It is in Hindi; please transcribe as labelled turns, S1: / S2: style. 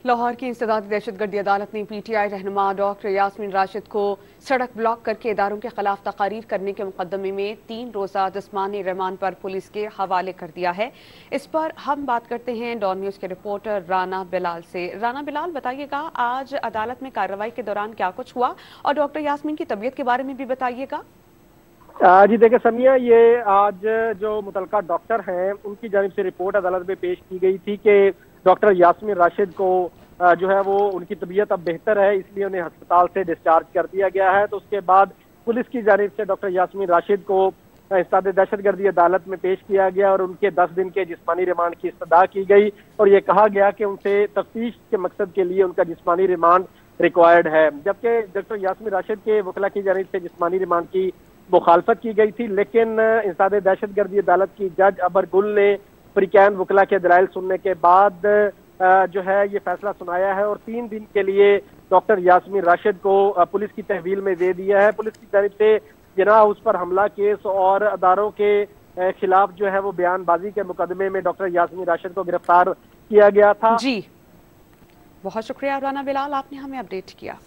S1: लाहौर की इंसदादी दहशतगर्दी अदालत ने पीटीआई रहनुमा डॉक्टर यास्मीन राशिद को सड़क ब्लॉक करके इदारों के खिलाफ तकारीर करने के मुकदमे में 3 रोज़ा जिस्मानी रिमांड पर पुलिस के हवाले कर दिया है। इस पर हम बात करते हैं डॉन न्यूज़ के रिपोर्टर राना बिलाल से। राना बिलाल, बताइएगा आज अदालत में कार्रवाई के दौरान क्या कुछ हुआ और डॉक्टर यास्मीन की तबीयत के बारे में भी बताइएगा।
S2: जी देखिए समिया, ये आज जो मुतलका डॉक्टर हैं उनकी जानिब से रिपोर्ट अदालत में पेश की गई थी कि डॉक्टर यास्मीन राशिद को जो है वो उनकी तबीयत अब बेहतर है, इसलिए उन्हें अस्पताल से डिस्चार्ज कर दिया गया है। तो उसके बाद पुलिस की जानिब से डॉक्टर यास्मीन राशिद को इंसदादी दहशतगर्दी अदालत में पेश किया गया और उनके 10 दिन के जिस्मानी रिमांड की इस्तदा की गई और ये कहा गया कि उनसे तफ्तीश के मकसद के लिए उनका जिस्मानी रिमांड रिक्वायर्ड है। जबकि डॉक्टर यास्मीन राशिद के वकला की जानिब से जिस्मानी रिमांड की मुखालफत की गई थी, लेकिन इंसदादी दहशतगर्दी अदालत की जज अबर गुल ने परिकैन वकला के दलाइल सुनने के बाद जो है ये फैसला सुनाया है और 3 दिन के लिए डॉक्टर यास्मीन राशिद को पुलिस की तहवील में दे दिया है। पुलिस की तरफ से जिना हाउस पर हमला केस और अदारों के खिलाफ जो है वो बयानबाजी के मुकदमे में डॉक्टर यास्मीन राशिद को गिरफ्तार किया गया था।
S1: जी, बहुत शुक्रिया राना बिलाल, आपने हमें अपडेट किया।